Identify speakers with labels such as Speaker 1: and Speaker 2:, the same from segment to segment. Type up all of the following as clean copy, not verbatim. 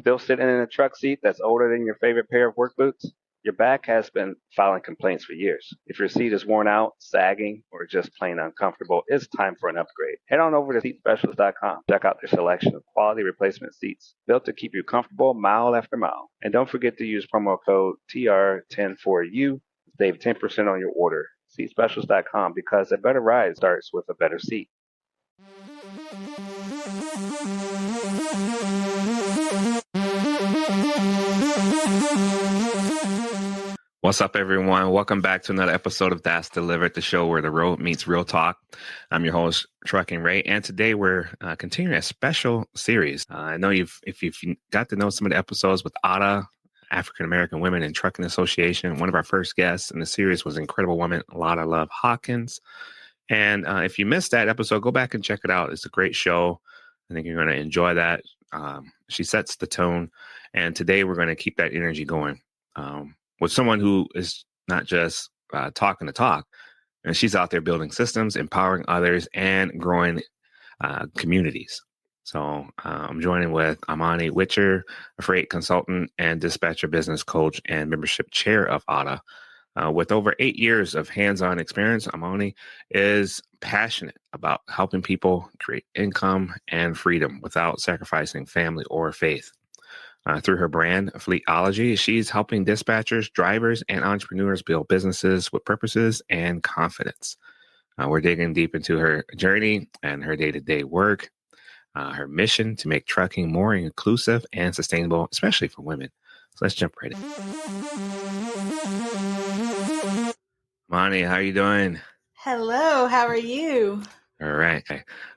Speaker 1: Still sitting in a truck seat that's older than your favorite pair of work boots? Your back has been filing complaints for years. If your seat is worn out, sagging, or just plain uncomfortable, it's time for an upgrade. Head on over to seatspecialist.com. Check out their selection of quality replacement seats built to keep you comfortable mile after mile. And don't forget to use promo code TR10 4U to save 10% on your order. Seatspecialist.com, because a better ride starts with a better seat. What's up, everyone? Welcome back to another episode of That's Delivered, the show where the road meets real talk. I'm your host, Trucking Ray, and today we're continuing a special series. I know if you've got to know some of the episodes with AAWTA, African American Women in Trucking Association, one of our first guests in the series was incredible woman, Lotta Love Hawkins. And if you missed that episode, go back and check it out. It's a great show. I think you're going to enjoy that. She sets the tone, and today we're going to keep that energy going. With someone who is not just talking the talk, and she's out there building systems, empowering others, and growing communities. So I'm joining with Amoni Witcher, a freight consultant and dispatcher business coach and membership chair of AAWTA. With over 8 years of hands-on experience, Amoni is passionate about helping people create income and freedom without sacrificing family or faith. Through her brand, Fleetology, she's helping dispatchers, drivers, and entrepreneurs build businesses with purposes and confidence. We're digging deep into her journey and her day-to-day work, her mission to make trucking more inclusive and sustainable, especially for women. So let's jump right in. Moni, how are you doing?
Speaker 2: Hello, how are you?
Speaker 1: All right.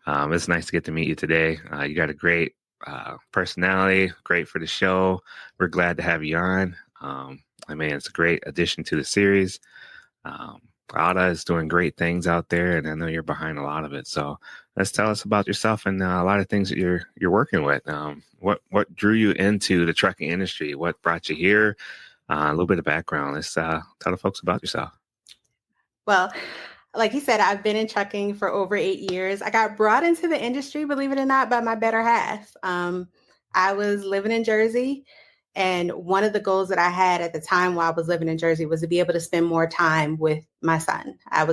Speaker 1: It's nice to get to meet you today. You got a great personality, great for the show. We're glad to have you on. It's a great addition to the series. AAWTA is doing great things out there, and I know you're behind a lot of it. So let's tell us about yourself and a lot of things that you're working with. What drew you into the trucking industry? What brought you here? A little bit of background. Let's tell the folks about yourself.
Speaker 2: Well, like you said, I've been in trucking for over 8 years. I got brought into the industry, believe it or not, by my better half. I was living in Jersey, and one of the goals that I had at the time while I was living in Jersey was to be able to spend more time with my son. My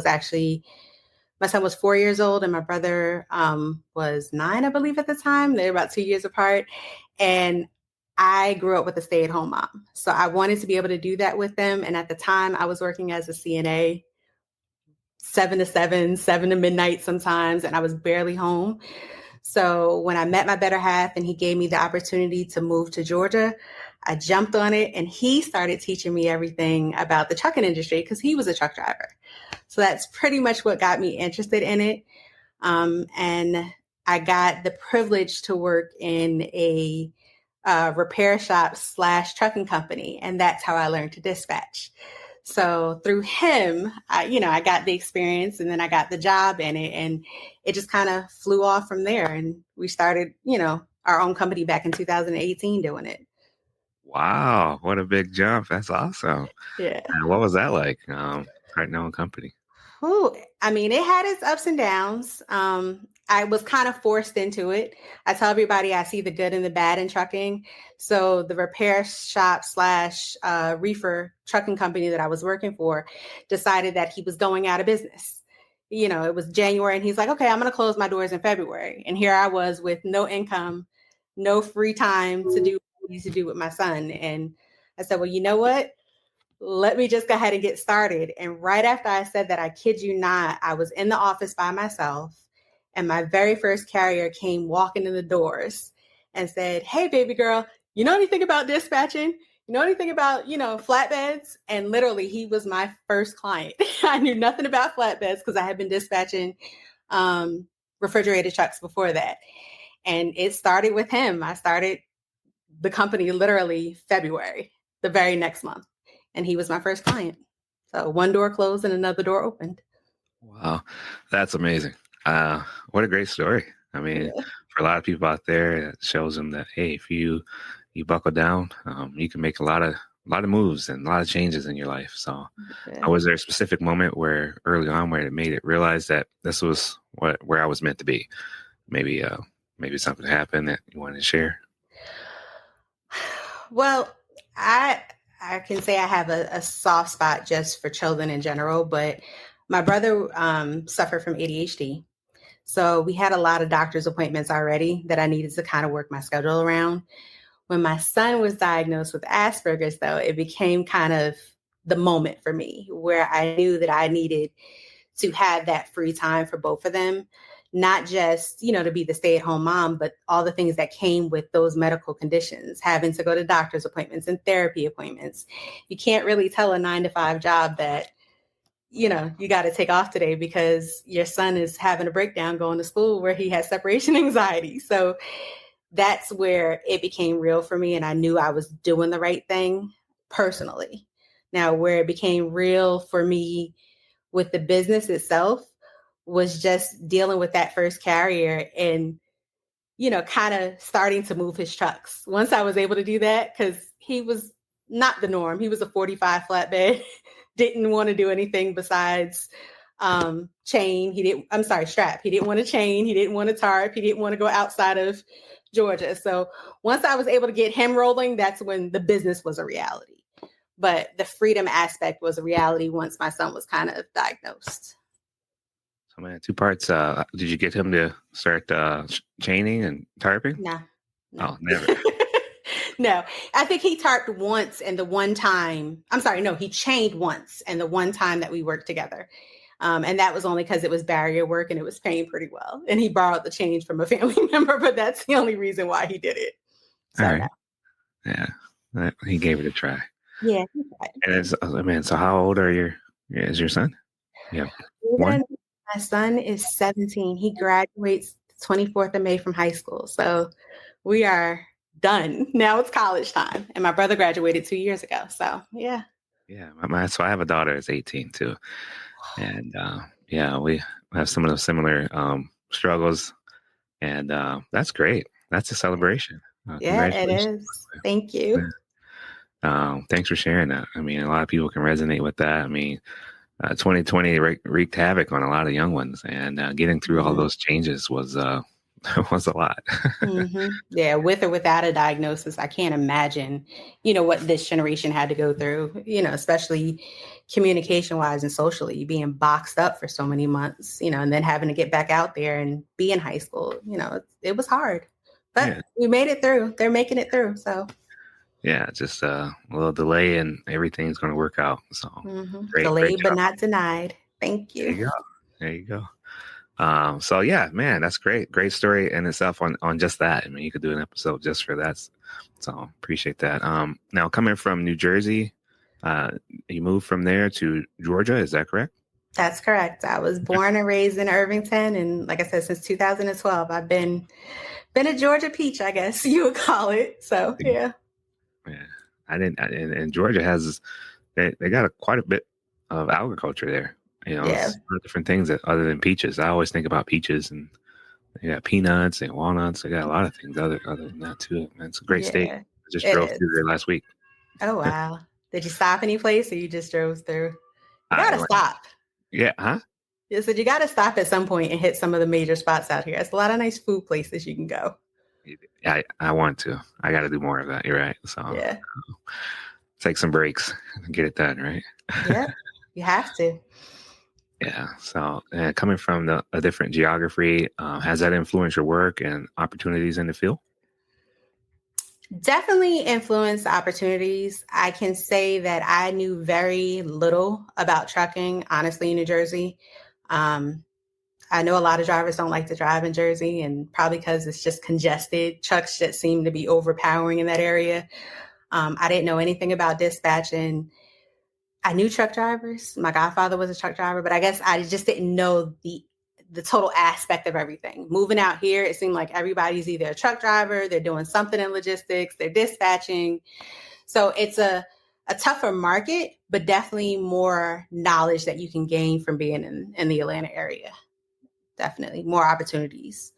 Speaker 2: son was 4 years old, and my brother was 9, I believe, at the time. They're about 2 years apart. And I grew up with a stay-at-home mom. So I wanted to be able to do that with them. And at the time, I was working as a CNA, 7 to 7, 7 to midnight sometimes, and I was barely home. So when I met my better half and he gave me the opportunity to move to Georgia, I jumped on it, and he started teaching me everything about the trucking industry because he was a truck driver. So that's pretty much what got me interested in it. And I got the privilege to work in a repair shop / trucking company, and that's how I learned to dispatch. So through him, I got the experience, and then I got the job in it, and it just kind of flew off from there. And we started, our own company back in 2018 doing it.
Speaker 1: Wow, what a big jump. That's awesome.
Speaker 2: Yeah.
Speaker 1: And what was that like, starting your own company?
Speaker 2: It had its ups and downs. I was kind of forced into it. I tell everybody I see the good and the bad in trucking. So the repair shop / reefer trucking company that I was working for decided that he was going out of business. It was January, and he's like, okay, I'm going to close my doors in February. And here I was with no income, no free time to do what I need to do with my son. And I said, well, you know what? Let me just go ahead and get started. And right after I said that, I kid you not, I was in the office by myself, and my very first carrier came walking in the doors and said, hey, baby girl, you know anything about dispatching? You know anything about, flatbeds? And literally, he was my first client. I knew nothing about flatbeds because I had been dispatching refrigerated trucks before that. And it started with him. I started the company literally February, the very next month. And he was my first client. So one door closed and another door opened.
Speaker 1: Wow, that's amazing. What a great story. For a lot of people out there, it shows them that, hey, if you buckle down, you can make a lot of moves and a lot of changes in your life. So was there a specific moment where early on where it made it realize that this was where I was meant to be? Maybe something happened that you wanted to share?
Speaker 2: Well, I I can say I have a soft spot just for children in general, but my brother suffered from ADHD. So we had a lot of doctor's appointments already that I needed to kind of work my schedule around. When my son was diagnosed with Asperger's, though, it became kind of the moment for me where I knew that I needed to have that free time for both of them, not just, to be the stay-at-home mom, but all the things that came with those medical conditions, having to go to doctor's appointments and therapy appointments. You can't really tell a 9 to 5 job that, you got to take off today because your son is having a breakdown going to school where he has separation anxiety. So that's where it became real for me. And I knew I was doing the right thing personally. Now, where it became real for me with the business itself was just dealing with that first carrier and, kind of starting to move his trucks. Once I was able to do that, because he was not the norm. He was a 45 flatbed, didn't want to do anything besides strap. He didn't want to chain. He didn't want to tarp. He didn't want to go outside of Georgia. So once I was able to get him rolling, that's when the business was a reality. But the freedom aspect was a reality once my son was kind of diagnosed.
Speaker 1: So, man, two parts. Did you get him to start chaining and tarping?
Speaker 2: No.
Speaker 1: Oh, never.
Speaker 2: No, I think he tarped once and the one time, he chained once and the one time that we worked together. And that was only because it was barrier work and it was paying pretty well. And he borrowed the change from a family member, but that's the only reason why he did it. So,
Speaker 1: all right. No. Yeah. He gave it a try.
Speaker 2: Yeah.
Speaker 1: And so how old is your son? Yeah.
Speaker 2: My son is 17. He graduates 24th of May from high school. So we are done. Now it's college time. And my brother graduated 2 years ago. So, yeah.
Speaker 1: Yeah. So I have a daughter that's 18 too. And we have some of those similar struggles. And that's great. That's a celebration.
Speaker 2: Yeah, it is. Thank you.
Speaker 1: Thanks for sharing that. I mean, a lot of people can resonate with that. I mean, 2020 wreaked havoc on a lot of young ones, and getting through all those changes was was a lot.
Speaker 2: Yeah, with or without a diagnosis, I can't imagine, what this generation had to go through, especially communication-wise and socially, being boxed up for so many months, and then having to get back out there and be in high school. It was hard, but we made it through. They're making it through, so.
Speaker 1: Yeah, just a little delay and everything's going to work out. So
Speaker 2: delayed but not denied. Thank you.
Speaker 1: There you go. So yeah, man, that's great. Great story in itself on just that. I mean, you could do an episode just for that. So appreciate that. Now coming from New Jersey, you moved from there to Georgia. Is that correct?
Speaker 2: That's correct. I was born and raised in Irvington. And like I said, since 2012, I've been a Georgia peach, I guess you would call it. So yeah.
Speaker 1: Yeah, and Georgia has they got quite a bit of agriculture there. A lot of different things other than peaches. I always think about peaches, and they got peanuts and walnuts. They got a lot of things other than that too. Man, it's a great state. I just drove through there last week.
Speaker 2: Oh wow! Did you stop any place, or you just drove through? You gotta stop.
Speaker 1: Yeah, huh?
Speaker 2: Yeah, so you gotta stop at some point and hit some of the major spots out here. There's a lot of nice food places you can go.
Speaker 1: I want to. I got to do more of that. You're right. So take some breaks and get it done, right?
Speaker 2: Yeah, you have to.
Speaker 1: Yeah. So coming from a different geography, has that influenced your work and opportunities in the field?
Speaker 2: Definitely influenced opportunities. I can say that I knew very little about trucking, honestly, in New Jersey. I know a lot of drivers don't like to drive in Jersey, and probably because it's just congested. Trucks just seem to be overpowering in that area. I didn't know anything about dispatch, and I knew truck drivers. My godfather was a truck driver, but I guess I just didn't know the total aspect of everything. Moving out here, it seemed like everybody's either a truck driver, they're doing something in logistics, they're dispatching. So it's a tougher market, but definitely more knowledge that you can gain from being in the Atlanta area. Definitely more opportunities.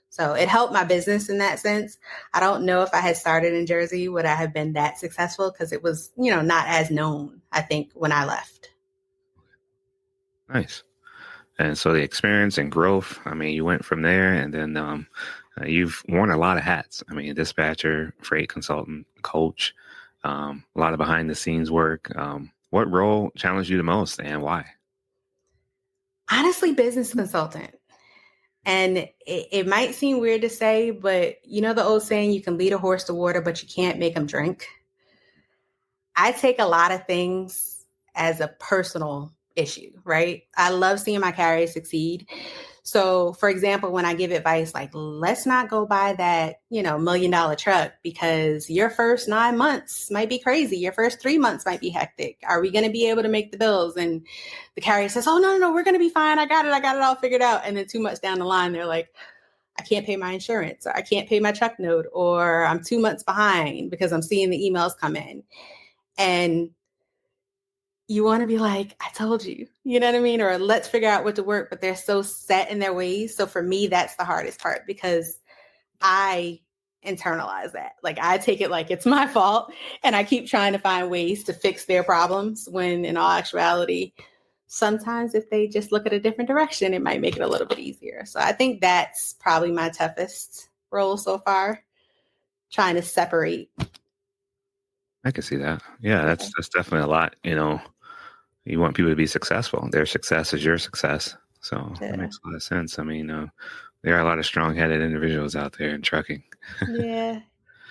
Speaker 2: So it helped my business in that sense. I don't know if I had started in Jersey, would I have been that successful? Because it was, not as known, I think, when I left.
Speaker 1: Nice. And so the experience and growth, I mean, you went from there and then You've worn a lot of hats. I mean, dispatcher, freight consultant, coach, a lot of behind the scenes work. What role challenged you the most and why?
Speaker 2: Honestly, business consultant. And it might seem weird to say, but you know the old saying, you can lead a horse to water, but you can't make him drink. I take a lot of things as a personal issue, right? I love seeing my carriers succeed. So, for example, when I give advice like, let's not go buy that, $1 million truck because your first 9 months might be crazy. Your first 3 months might be hectic. Are we going to be able to make the bills? And the carrier says, oh, no, we're going to be fine. I got it all figured out. And then 2 months down the line, they're like, I can't pay my insurance, or I can't pay my truck note, or I'm 2 months behind because I'm seeing the emails come in. And you want to be like, I told you, you know what I mean? Or let's figure out what to work, but they're so set in their ways. So for me, that's the hardest part because I internalize that. Like I take it like it's my fault and I keep trying to find ways to fix their problems when in all actuality, sometimes if they just look at a different direction, it might make it a little bit easier. So I think that's probably my toughest role so far, trying to separate.
Speaker 1: I can see that. Yeah, that's definitely a lot. You want people to be successful. Their success is your success. So that makes a lot of sense. I mean, there are a lot of strong-headed individuals out there in trucking.
Speaker 2: Yeah.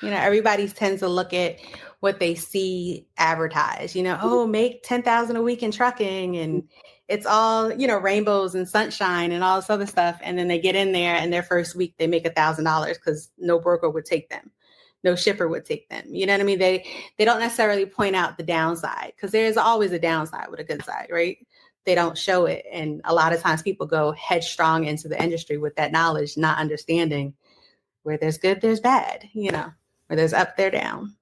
Speaker 2: Everybody tends to look at what they see advertised, oh, make 10,000 a week in trucking. And it's all, rainbows and sunshine and all this other stuff. And then they get in there and their first week, they make $1,000 because no broker would take them. No shipper would take them. You know what I mean? They don't necessarily point out the downside because there's always a downside with a good side, right? They don't show it. And a lot of times people go headstrong into the industry with that knowledge, not understanding where there's good, there's bad, where there's up, there, down.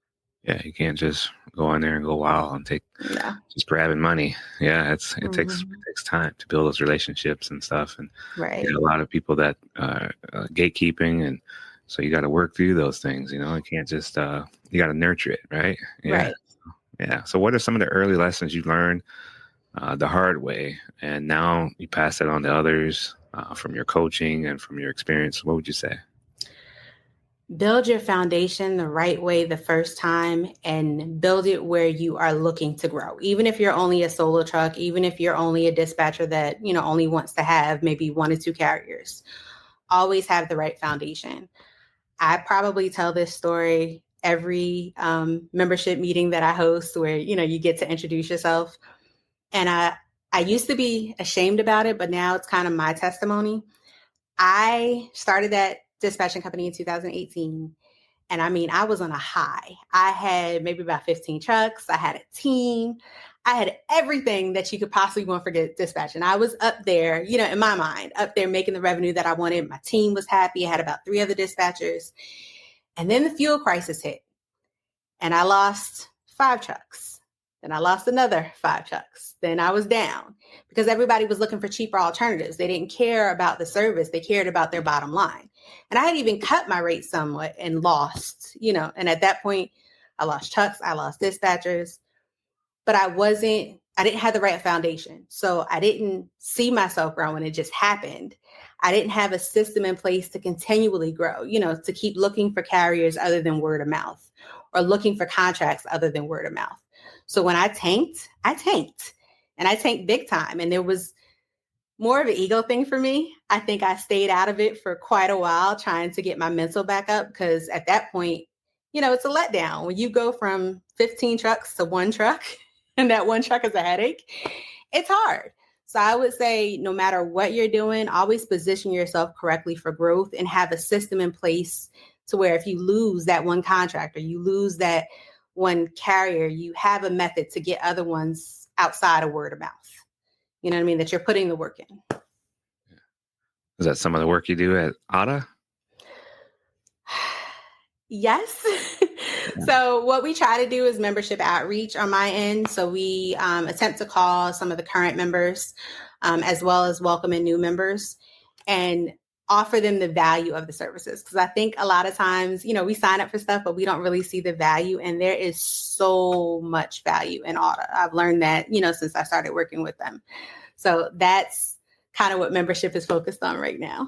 Speaker 1: Yeah, you can't just go in there and go wild and just grabbing money. Yeah, it takes time to build those relationships and stuff. And
Speaker 2: right.
Speaker 1: A lot of people that gatekeeping, and so you got to work through those things. You can't just you got to nurture it, right? Yeah.
Speaker 2: Right.
Speaker 1: Yeah. So, what are some of the early lessons you learned the hard way, and now you pass it on to others from your coaching and from your experience? What would you say?
Speaker 2: Build your foundation the right way the first time and build it where you are looking to grow. Even if you're only a solo truck, even if you're only a dispatcher that, only wants to have maybe 1 or 2 carriers, always have the right foundation. I probably tell this story every membership meeting that I host where, you get to introduce yourself. And I used to be ashamed about it, but now it's kind of my testimony. I started that dispatching company in 2018. And I mean, I was on a high. I had maybe about 15 trucks. I had a team. I had everything that you could possibly want for dispatching. I was up there, in my mind, up there making the revenue that I wanted. My team was happy. I had about 3 other dispatchers. And then the fuel crisis hit. And I lost 5 trucks. Then I lost another 5 trucks. Then I was down because everybody was looking for cheaper alternatives. They didn't care about the service. They cared about their bottom line. And I had even cut my rate somewhat and lost, and at that point I lost trucks, I lost dispatchers, but I didn't have the right foundation. So I didn't see myself growing. It just happened. I didn't have a system in place to continually grow, to keep looking for carriers other than word of mouth or looking for contracts other than word of mouth. So when I tanked and I tanked big time. And there was more of an ego thing for me. I think I stayed out of it for quite a while trying to get my mental back up because at that point, it's a letdown. When you go from 15 trucks to 1 truck and that 1 truck is a headache, it's hard. So I would say no matter what you're doing, always position yourself correctly for growth and have a system in place to where if you lose that 1 contract or you lose that 1 carrier, you have a method to get other ones outside of word of mouth. You know what I mean? That you're putting the work in.
Speaker 1: Is that some of the work you do at AAWTA?
Speaker 2: Yes. So what we try to do is membership outreach on my end. So we attempt to call some of the current members as well as welcome in new members and offer them the value of the services. Because I think a lot of times, we sign up for stuff, but we don't really see the value. And there is so much value in AAWTA. I've learned that, since I started working with them. So that's kind of what membership is focused on right now.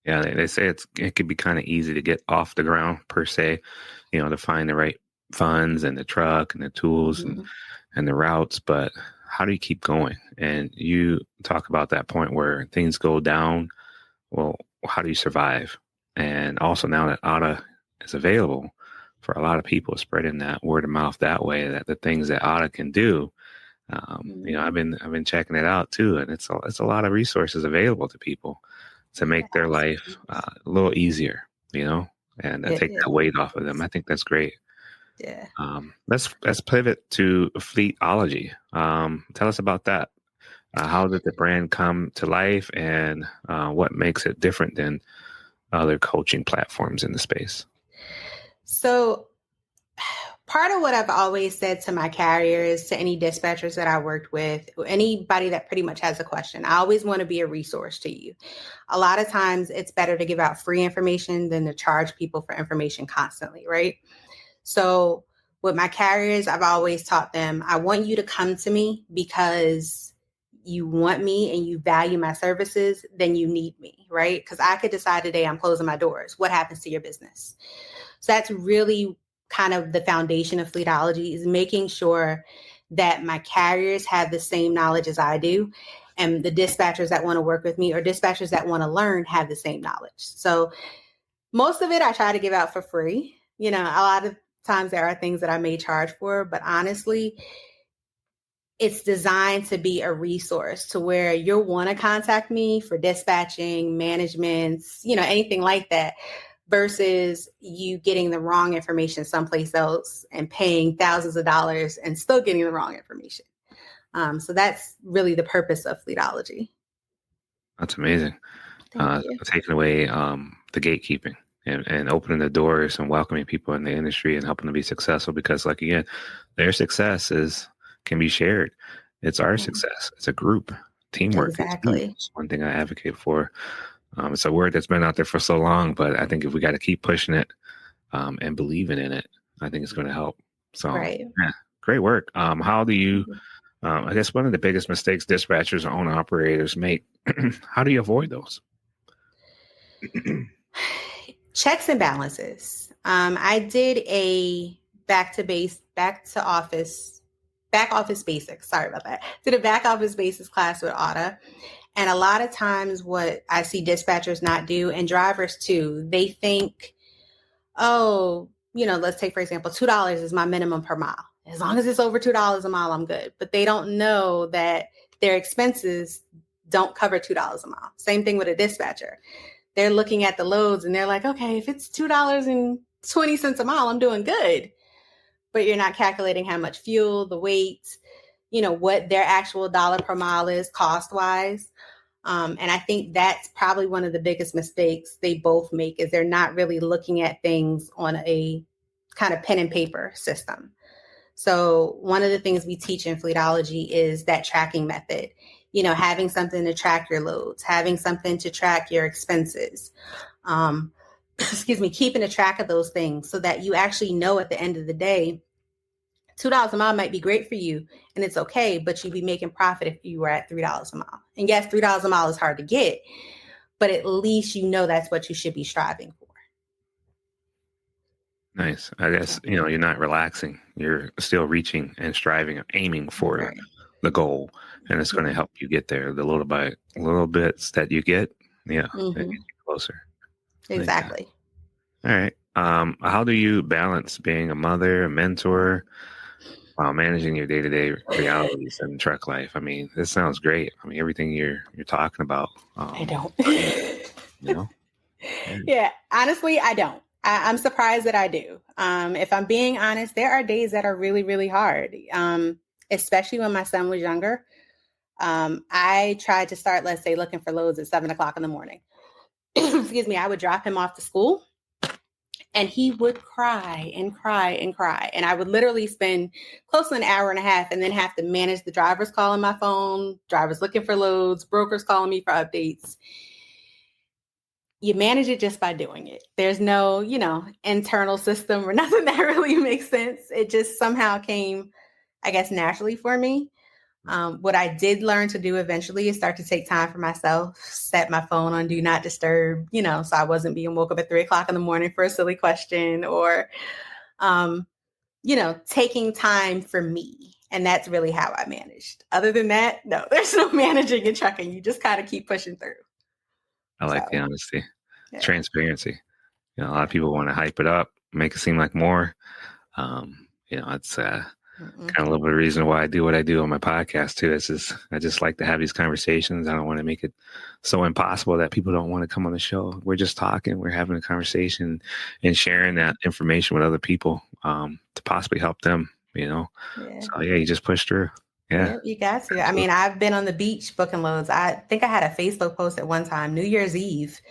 Speaker 1: Yeah, they say it could be kind of easy to get off the ground per se, to find the right funds and the truck and the tools
Speaker 2: Mm-hmm.
Speaker 1: and the routes, but how do you keep going? And you talk about that point where things go down. Well, how do you survive? And also now that AAWTA is available for a lot of people, spreading that word of mouth that way, that the things that AAWTA can do. I've been checking it out too, and it's a lot of resources available to people to make their life a little easier, and
Speaker 2: It
Speaker 1: take that weight off of them.
Speaker 2: is.
Speaker 1: I think that's great.
Speaker 2: Yeah.
Speaker 1: Let's pivot to Fleetology. Tell us about that. How did the brand come to life, and what makes it different than other coaching platforms in the space?
Speaker 2: So part of what I've always said to my carriers, to any dispatchers that I worked with, anybody that pretty much has a question, I always want to be a resource to you. A lot of times it's better to give out free information than to charge people for information constantly, right? So with my carriers, I've always taught them, I want you to come to me because you want me and you value my services, then you need me, right? Because I could decide today I'm closing my doors. What happens to your business? So that's really kind of the foundation of Fleetology, is making sure that my carriers have the same knowledge as I do. And the dispatchers that want to work with me or dispatchers that want to learn have the same knowledge. So most of it I try to give out for free. A lot of times there are things that I may charge for, but honestly, it's designed to be a resource to where you'll want to contact me for dispatching, management, anything like that, versus you getting the wrong information someplace else and paying thousands of dollars and still getting the wrong information. So that's really the purpose of Fleetology.
Speaker 1: That's amazing.
Speaker 2: Thank you.
Speaker 1: Taking away the gatekeeping and opening the doors and welcoming people in the industry and helping them be successful, because again, their success can be shared. It's our success. It's a group. Teamwork.
Speaker 2: Exactly.
Speaker 1: It's one thing I advocate for. It's a word that's been out there for so long, but I think if we got to keep pushing it and believing in it, I think it's going to help. So,
Speaker 2: right.
Speaker 1: Yeah, great work. How do you, I guess one of the biggest mistakes dispatchers or owner operators make, how do you avoid those?
Speaker 2: Checks and balances. I did a back office basics. Sorry about that. Did a back office basics class with AAWTA. And a lot of times what I see dispatchers not do, and drivers too, they think, let's take, for example, $2 is my minimum per mile. As long as it's over $2 a mile, I'm good. But they don't know that their expenses don't cover $2 a mile. Same thing with a dispatcher. They're looking at the loads and they're like, okay, if it's $2.20 a mile, I'm doing good. But you're not calculating how much fuel, the weight, what their actual dollar per mile is cost wise. And I think that's probably one of the biggest mistakes they both make, is they're not really looking at things on a kind of pen and paper system. So one of the things we teach in Fleetology is that tracking method, having something to track your loads, having something to track your expenses, keeping a track of those things so that you actually know at the end of the day, $2 a mile might be great for you and it's okay, but you'd be making profit if you were at $3 a mile. And yes, $3 a mile is hard to get, but at least that's what you should be striving for.
Speaker 1: Nice. I guess, you're not relaxing. You're still reaching and striving and aiming for the goal. And it's going to help you get there. The little bits that you get, that get you closer.
Speaker 2: Exactly.
Speaker 1: All right. How do you balance being a mother, a mentor, while managing your day-to-day realities and truck life? I mean, this sounds great. I mean, everything you're talking about.
Speaker 2: I don't.
Speaker 1: Yeah.
Speaker 2: Yeah, honestly, I don't. I'm surprised that I do. If I'm being honest, there are days that are really, really hard, especially when my son was younger. I tried to start, let's say, looking for loads at 7:00 in the morning. Excuse me. I would drop him off to school and he would cry and cry and cry. And I would literally spend close to an hour and a half and then have to manage the drivers calling my phone, drivers looking for loads, brokers calling me for updates. You manage it just by doing it. There's no, internal system or nothing that really makes sense. It just somehow came, I guess, naturally for me. What I did learn to do eventually is start to take time for myself, set my phone on do not disturb, so I wasn't being woke up at 3 o'clock in the morning for a silly question or, taking time for me. And that's really how I managed. Other than that, no, there's no managing and trucking. You just kind of keep pushing through.
Speaker 1: I like the
Speaker 2: So,
Speaker 1: honesty,
Speaker 2: yeah.
Speaker 1: transparency. A lot of people want to hype it up, make it seem like more. It's kind of a little bit of reason why I do what I do on my podcast too. It's just I just like to have these conversations. I don't want to make it so impossible that people don't want to come on the show. We're just talking, we're having a conversation and sharing that information with other people to possibly help them.
Speaker 2: Yeah.
Speaker 1: So you just push through. Yeah,
Speaker 2: yep, you got to. I mean, I've been on the beach booking loads. I think I had a Facebook post at one time, New Year's Eve,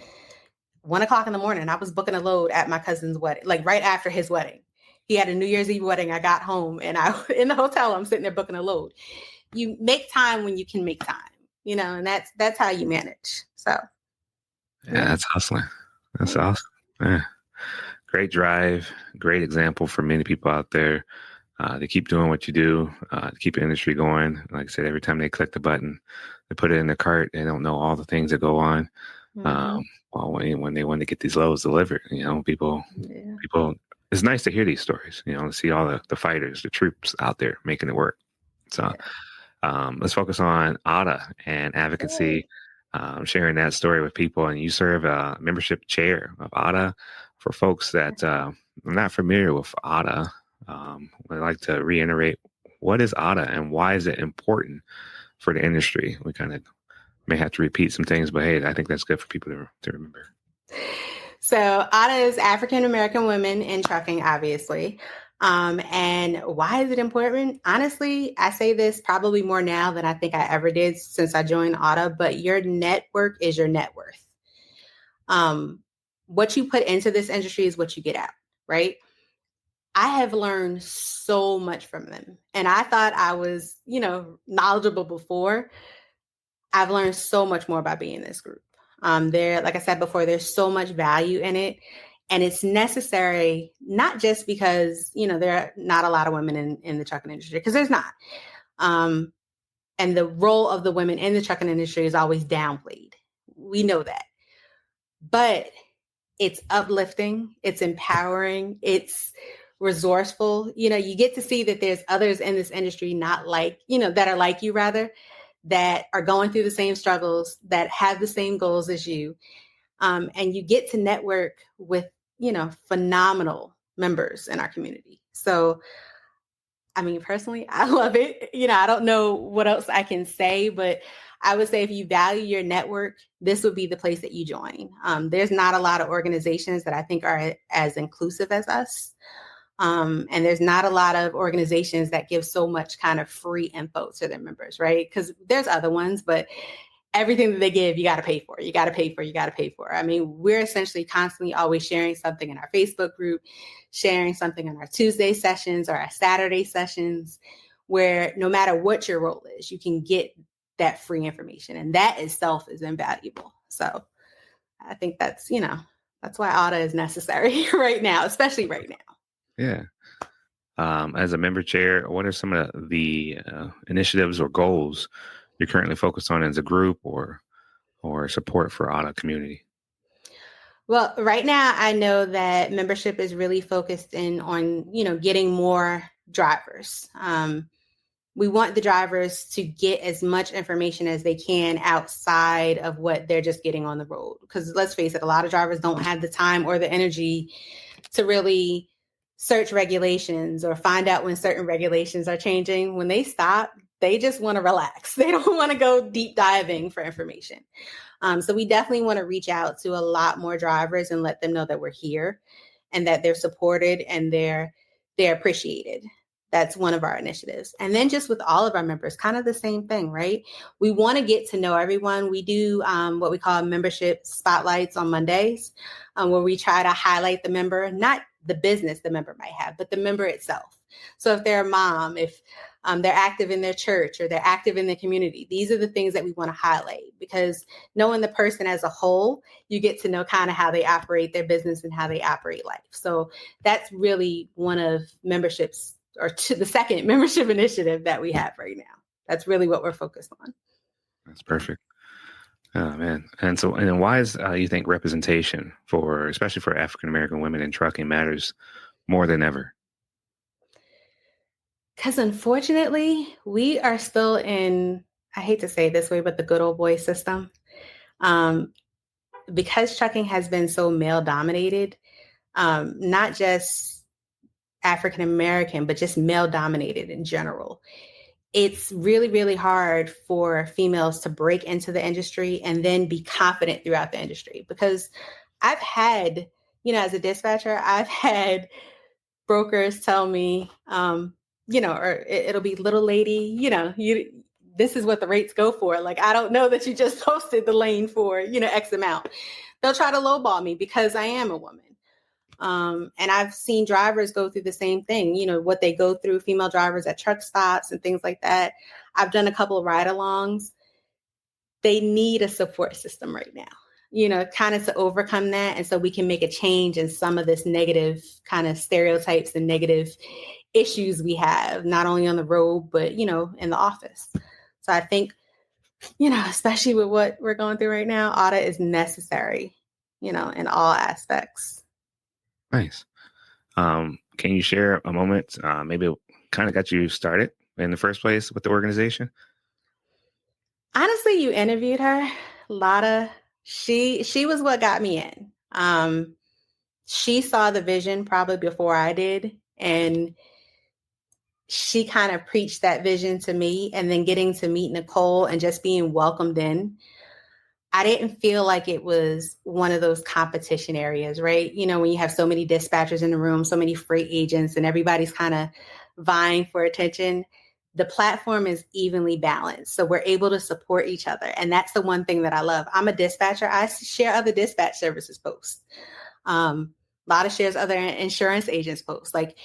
Speaker 2: 1 o'clock in the morning. I was booking a load at my cousin's wedding, like right after his wedding. He had a New Year's Eve wedding. I got home and in the hotel, I'm sitting there booking a load. You make time when you can make time, and that's how you manage. So.
Speaker 1: Yeah, that's hustling. That's awesome. Yeah. Great drive. Great example for many people out there. They keep doing what you do, to keep the industry going. Like I said, every time they click the button, they put it in the cart. They don't know all the things that go on. When they want to get these loads delivered, people, it's nice to hear these stories, to see all the fighters, the troops out there making it work. So let's focus on AAWTA and advocacy, sharing that story with people. And you serve a membership chair of AAWTA. For folks that are not familiar with AAWTA, I'd like to reiterate, what is AAWTA and why is it important for the industry? We kind of may have to repeat some things, but hey, I think that's good for people to remember.
Speaker 2: So AAWTA is African American Women in Trucking, obviously. And why is it important? Honestly, I say this probably more now than I think I ever did since I joined AAWTA, but your network is your net worth. What you put into this industry is what you get out, right? I have learned so much from them. And I thought I was, knowledgeable before. I've learned so much more by being in this group. Like I said before, there's so much value in it. And it's necessary, not just because, there are not a lot of women in the trucking industry, because there's not. And the role of the women in the trucking industry is always downplayed. We know that. But it's uplifting, it's empowering, it's resourceful. You get to see that there's others in this industry that are like you rather, that are going through the same struggles, that have the same goals as you. And you get to network with, phenomenal members in our community. So, I mean, personally, I love it. I don't know what else I can say, but I would say if you value your network, this would be the place that you join. There's not a lot of organizations that I think are as inclusive as us. And there's not a lot of organizations that give so much kind of free info to their members, right? Because there's other ones, but everything that they give, you got to pay for. You got to pay for. You got to pay for. I mean, we're essentially constantly always sharing something in our Facebook group, sharing something in our Tuesday sessions or our Saturday sessions, where no matter what your role is, you can get that free information. And that itself is invaluable. So I think that's why AAWTA is necessary right now, especially right now.
Speaker 1: Yeah. As a member chair, what are some of the initiatives or goals you're currently focused on as a group or support for AAWTA community?
Speaker 2: Well, right now, I know that membership is really focused on getting more drivers. We want the drivers to get as much information as they can outside of what they're just getting on the road. Because let's face it, a lot of drivers don't have the time or the energy to really search regulations or find out when certain regulations are changing. When they stop, they just want to relax. They don't want to go deep diving for information. So we definitely want to reach out to a lot more drivers and let them know that we're here and that they're supported and they're appreciated. That's one of our initiatives. And then just with all of our members, kind of the same thing, right? We want to get to know everyone. We do what we call membership spotlights on Mondays, where we try to highlight the member, not the business the member might have, but the member itself. So if they're a mom, if they're active in their church or they're active in the community, these are the things that we want to highlight, because knowing the person as a whole, you get to know kind of how they operate their business and how they operate life. So that's really one of memberships, or the second membership initiative that we have right now. that's really what we're focused on.
Speaker 1: That's perfect. Oh man. And so, and then why is you think representation for, especially for African American women in trucking, matters more than ever?
Speaker 2: Because unfortunately, we are still in, I hate to say it this way, but the good old boy system. Um, because trucking has been so male dominated, not just African American, but just male dominated in general. It's really, really hard for females to break into the industry and then be confident throughout the industry. Because I've had, as a dispatcher, I've had brokers tell me, or it'll be little lady, this is what the rates go for. Like, I don't know that you just posted the lane for, X amount. They'll try to lowball me because I am a woman. And I've seen drivers go through the same thing, what they go through, female drivers at truck stops and things like that. I've done a couple of ride-alongs. They need a support system right now, kind of to overcome that. And so we can make a change in some of this negative kind of stereotypes and negative issues we have, not only on the road, but, in the office. So I think, especially with what we're going through right now, AAWTA is necessary, in all aspects.
Speaker 1: Nice. Can you share a moment, maybe kind of got you started in the first place with the organization?
Speaker 2: Honestly, you interviewed her, Lotta. She was what got me in. She saw the vision probably before I did, and she kind of preached that vision to me. And then getting to meet Nicole and just being welcomed in, I didn't feel like it was one of those competition areas, right? When you have so many dispatchers in the room, so many freight agents, and everybody's kind of vying for attention. The platform is evenly balanced. So we're able to support each other. And that's the one thing that I love. I'm a dispatcher. I share other dispatch services posts. A lot of shares other insurance agents posts. Like,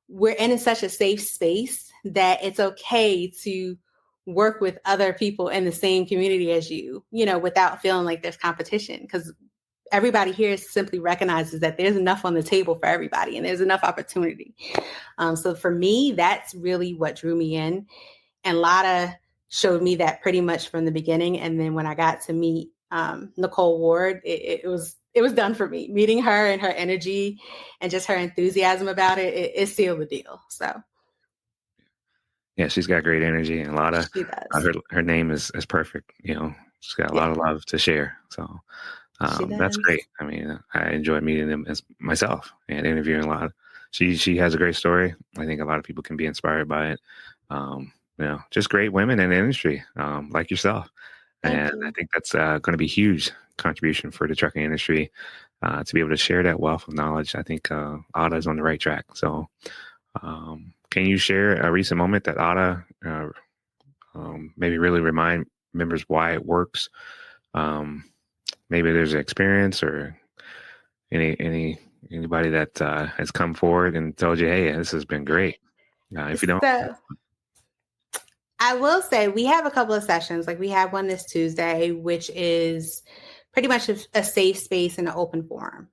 Speaker 2: we're in such a safe space that it's okay to work with other people in the same community as you, without feeling like there's competition, because everybody here simply recognizes that there's enough on the table for everybody and there's enough opportunity. So for me, that's really what drew me in. And Lotta showed me that pretty much from the beginning. And then when I got to meet Nicole Ward, it was done for me. Meeting her and her energy and just her enthusiasm about it sealed the deal. So.
Speaker 1: Yeah, she's got great energy, and a lot of her name is perfect. She's got a lot of love to share. So that's great. I mean, I enjoy meeting them as myself and interviewing a lot. She has a great story. I think a lot of people can be inspired by it. Just great women in the industry, like yourself. And I think that's going to be a huge contribution for the trucking industry to be able to share that wealth of knowledge. I think AAWTA is on the right track. So. Can you share a recent moment that AAWTA maybe really remind members why it works? Maybe there's an experience or anybody that has come forward and told you, "Hey, this has been great." If you don't,
Speaker 2: I will say we have a couple of sessions. Like, we have one this Tuesday, which is pretty much a safe space and an open forum.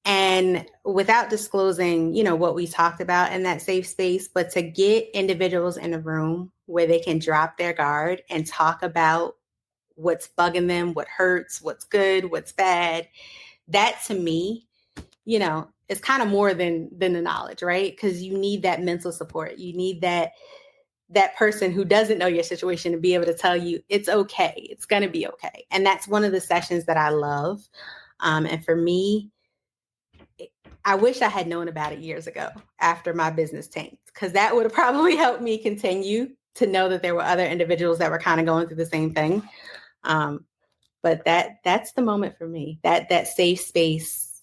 Speaker 2: And without disclosing, what we talked about in that safe space, but to get individuals in a room where they can drop their guard and talk about what's bugging them, what hurts, what's good, what's bad, that to me, is kind of more than the knowledge, right? Because you need that mental support. You need that person who doesn't know your situation to be able to tell you it's okay. It's going to be okay. And that's one of the sessions that I love. And for me, I wish I had known about it years ago after my business tanked, because that would have probably helped me continue to know that there were other individuals that were kind of going through the same thing. But that's the moment for me, that safe space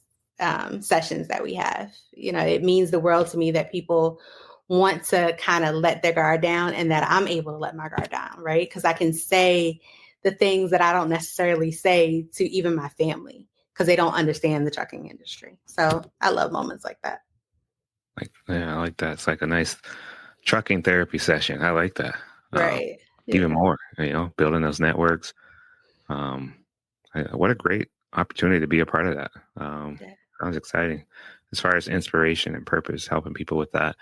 Speaker 2: sessions that we have. It means the world to me that people want to kind of let their guard down, and that I'm able to let my guard down, right? Because I can say the things that I don't necessarily say to even my family, because they don't understand the trucking industry. So I love moments like that.
Speaker 1: I like that. It's like a nice trucking therapy session. I like that.
Speaker 2: Right.
Speaker 1: Even more, building those networks. What a great opportunity to be a part of that. Sounds exciting. As far as inspiration and purpose, helping people with that.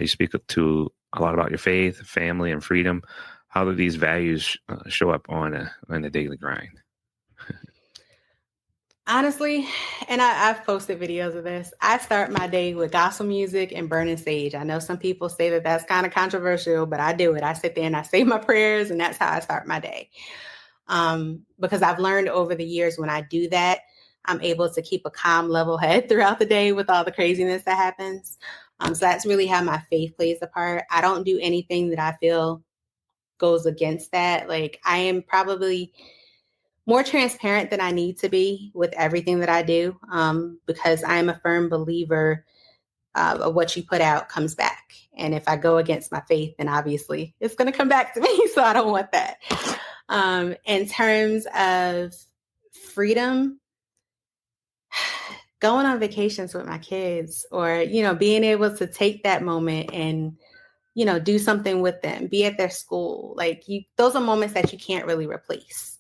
Speaker 1: You speak to a lot about your faith, family, and freedom. How do these values show up on the daily grind?
Speaker 2: Honestly, and I've posted videos of this, I start my day with gospel music and burning sage. I know some people say that that's kind of controversial, but I do it. I sit there and I say my prayers, and that's how I start my day. Because I've learned over the years when I do that, I'm able to keep a calm, level head throughout the day with all the craziness that happens. So that's really how my faith plays a part. I don't do anything that I feel goes against that. Like, I am probably more transparent than I need to be with everything that I do, because I am a firm believer of what you put out comes back. And if I go against my faith, then obviously it's going to come back to me. So I don't want that. In terms of freedom, going on vacations with my kids, or, being able to take that moment and, do something with them, be at their school. Like, those are moments that you can't really replace.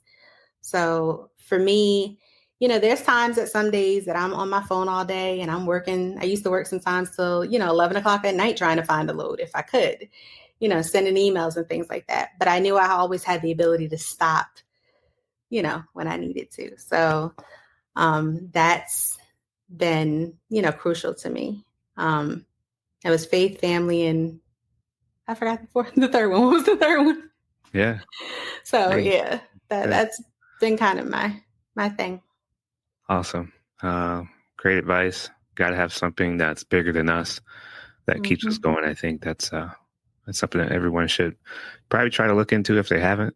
Speaker 2: So for me, there's times that some days that I'm on my phone all day and I'm working. I used to work sometimes till, 11 o'clock at night trying to find a load if I could, sending emails and things like that. But I knew I always had the ability to stop, when I needed to. So that's been, crucial to me. It was faith, family, and I forgot the third one. What was the third one?
Speaker 1: Yeah.
Speaker 2: So yeah, that's been kind of my thing.
Speaker 1: Awesome. Great advice. Got to have something that's bigger than us that keeps us going. I think that's something that everyone should probably try to look into if they haven't.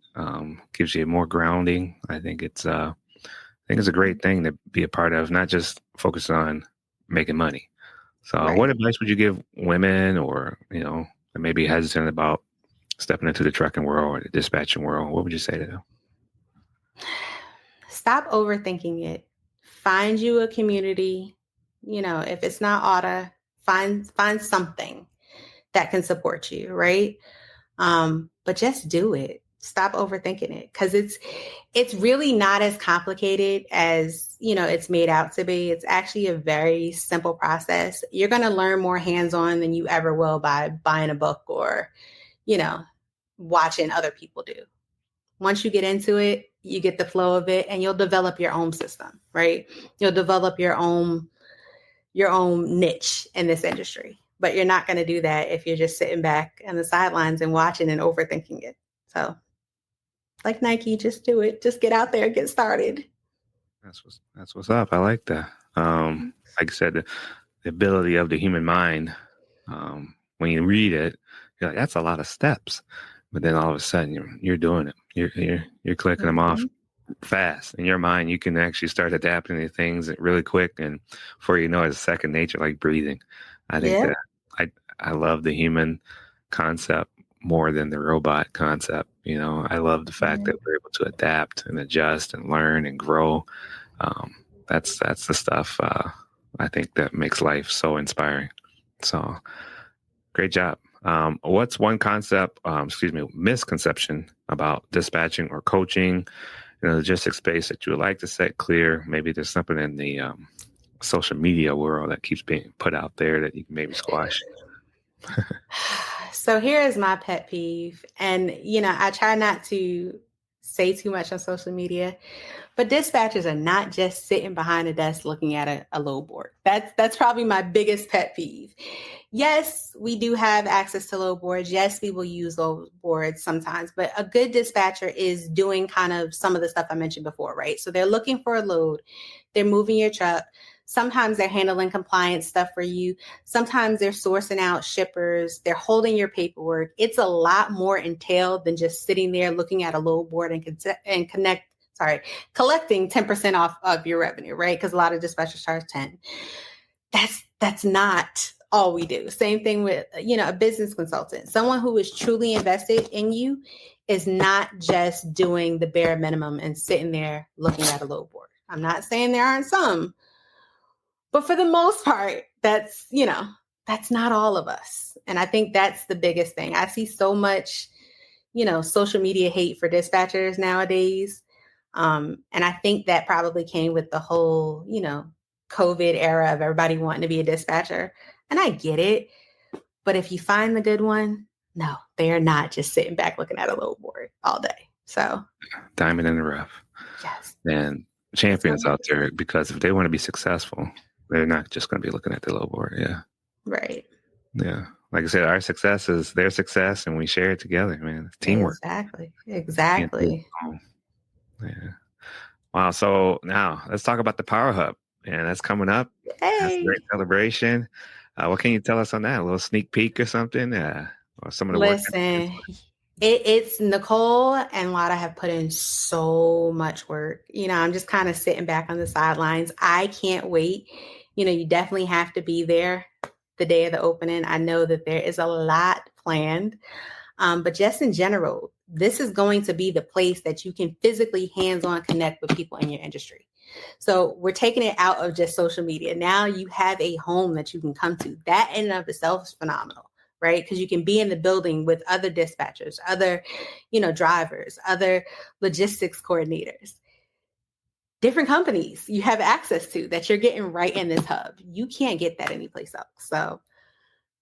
Speaker 1: Gives you more grounding. I think it's a great thing to be a part of, not just focus on making money. So
Speaker 2: Right.
Speaker 1: What advice would you give women or, maybe hesitant about stepping into the trucking world or the dispatching world? What would you say to them?
Speaker 2: Stop overthinking it. Find you a community. If it's not AAWTA, find something that can support you, right? But just do it. Stop overthinking it, because it's really not as complicated as it's made out to be. It's actually a very simple process. You're going to learn more hands-on than you ever will by buying a book or watching other people do. Once you get into it, you get the flow of it, and you'll develop your own system, right? You'll develop your own niche in this industry. But you're not going to do that if you're just sitting back on the sidelines and watching and overthinking it. So, like Nike, just do it. Just get out there and get started.
Speaker 1: That's what's up. I like that. Like I said, the ability of the human mind. When you read it, you're like, that's a lot of steps. But then all of a sudden, you're doing it. You're clicking them off fast. In your mind, you can actually start adapting to things really quick, and before you know it, it's second nature, like breathing. I think that I love the human concept more than the robot concept. I love the fact that we're able to adapt and adjust and learn and grow. That's the stuff I think that makes life so inspiring. So great job. What's one misconception about dispatching or coaching in the logistics space that you would like to set clear? Maybe there's something in the social media world that keeps being put out there that you can maybe squash.
Speaker 2: So here is my pet peeve. And, I try not to say too much on social media, but dispatchers are not just sitting behind a desk looking at a load board. That's probably my biggest pet peeve. Yes, we do have access to load boards. Yes, we will use load boards sometimes, but a good dispatcher is doing kind of some of the stuff I mentioned before, right? So they're looking for a load. They're moving your truck. Sometimes they're handling compliance stuff for you. Sometimes they're sourcing out shippers. They're holding your paperwork. It's a lot more entailed than just sitting there looking at a load board and collecting 10% off of your revenue, right? Because a lot of dispatchers charge 10. That's not all we do. Same thing with, a business consultant. Someone who is truly invested in you is not just doing the bare minimum and sitting there looking at a load board. I'm not saying there aren't some, but for the most part, that's not all of us. And I think that's the biggest thing. I see so much, social media hate for dispatchers nowadays. And I think that probably came with the whole, COVID era of everybody wanting to be a dispatcher. And I get it. But if you find the good one, no, they are not just sitting back looking at a load board all day. So
Speaker 1: diamond in the rough.
Speaker 2: yes.
Speaker 1: And champions out there, because if they want to be successful, they're not just going to be looking at the load board. Yeah.
Speaker 2: Right.
Speaker 1: Yeah. Like I said, our success is their success, and we share it together, man. It's teamwork.
Speaker 2: Exactly.
Speaker 1: Yeah. Wow. So now let's talk about the PowerHub. And that's coming up. That's a great celebration. What can you tell us on that? A little sneak peek or something? Or some of the work?
Speaker 2: Listen, it's Nicole and Lotta have put in so much work. I'm just kind of sitting back on the sidelines. I can't wait. You definitely have to be there the day of the opening. I know that there is a lot planned. But just in general, this is going to be the place that you can physically hands-on connect with people in your industry. So we're taking it out of just social media. Now you have a home that you can come to. That in and of itself is phenomenal, right? Because you can be in the building with other dispatchers, other, drivers, other logistics coordinators, different companies you have access to that you're getting right in this hub. You can't get that anyplace else. So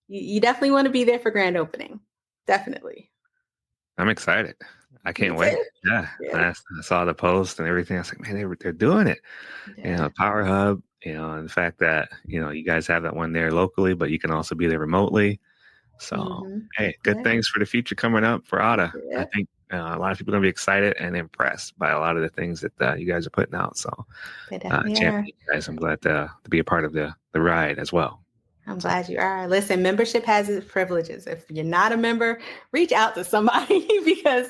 Speaker 2: you definitely want to be there for grand opening. Definitely.
Speaker 1: I'm excited. I can't wait. Yeah. I saw the post and everything. I was like, man, they're doing it.
Speaker 2: Yeah.
Speaker 1: PowerHub, and the fact that, you guys have that one there locally, but you can also be there remotely. So, hey, good things for the future coming up for AAWTA.
Speaker 2: Yeah.
Speaker 1: I think a lot of people are going to be excited and impressed by a lot of the things that you guys are putting out. So, champion guys, I'm glad to be a part of the ride as well.
Speaker 2: I'm glad you are. Listen, membership has its privileges. If you're not a member, reach out to somebody because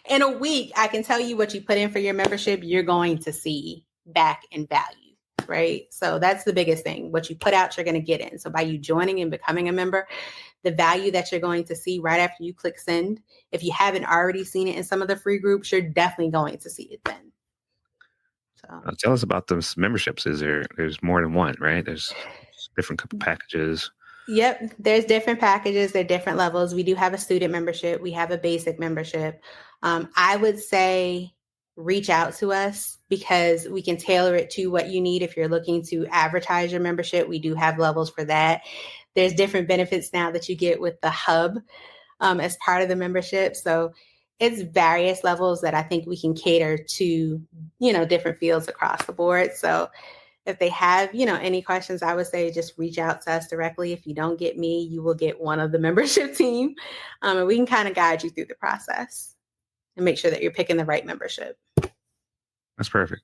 Speaker 2: in a week, I can tell you what you put in for your membership, you're going to see back in value, right? So that's the biggest thing. What you put out, you're going to get in. So by you joining and becoming a member, the value that you're going to see right after you click send, if you haven't already seen it in some of the free groups, you're definitely going to see it then. So
Speaker 1: tell us about those memberships. There's more than one, right? There's different packages.
Speaker 2: Yep. There's different packages. There are different levels. We do have a student membership. We have a basic membership. I would say reach out to us because we can tailor it to what you need. If you're looking to advertise your membership, we do have levels for that. There's different benefits now that you get with the hub as part of the membership. So it's various levels that I think we can cater to, different fields across the board. So if they have, any questions, I would say just reach out to us directly. If you don't get me, you will get one of the membership team. And we can kind of guide you through the process and make sure that you're picking the right membership.
Speaker 1: That's perfect.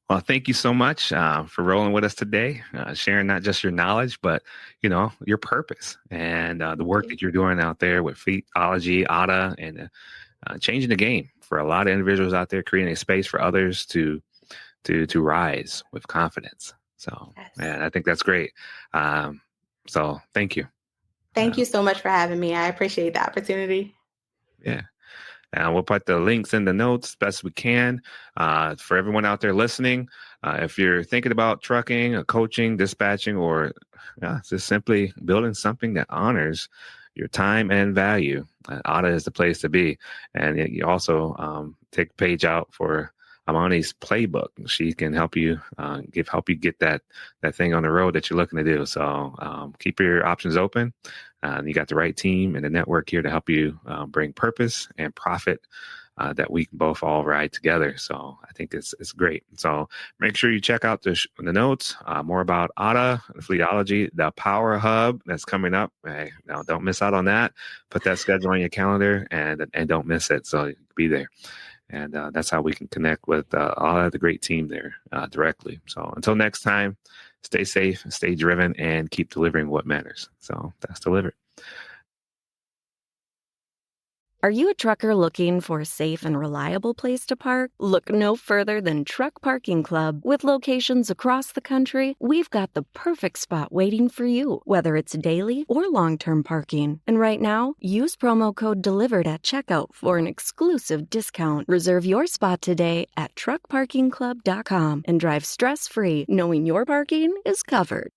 Speaker 1: Well, thank you so much for rolling with us today, sharing not just your knowledge, but, your purpose and the work that you're doing out there with Fleetology, AAWTA, and changing the game for a lot of individuals out there, creating a space for others to rise with confidence. So, man, I think that's great. So thank you.
Speaker 2: Thank you so much for having me. I appreciate the opportunity.
Speaker 1: Yeah. And we'll put the links in the notes best we can. For everyone out there listening, if you're thinking about trucking, or coaching, dispatching, or just simply building something that honors your time and value, AAWTA is the place to be. And you also take a page out for Amoni's playbook. She can help you get that thing on the road that you're looking to do. So keep your options open. You got the right team and the network here to help you bring purpose and profit that we can both all ride together. So I think it's great. So make sure you check out the notes, more about AAWTA, Fleetology, the PowerHub that's coming up. Hey, now don't miss out on that. Put that schedule on your calendar and don't miss it. So be there. And that's how we can connect with all of the great team there directly. So until next time, stay safe, stay driven, and keep delivering what matters. So that's delivered.
Speaker 3: Are you a trucker looking for a safe and reliable place to park? Look no further than Truck Parking Club. With locations across the country, we've got the perfect spot waiting for you, whether it's daily or long-term parking. And right now, use promo code DELIVERED at checkout for an exclusive discount. Reserve your spot today at truckparkingclub.com and drive stress-free, knowing your parking is covered.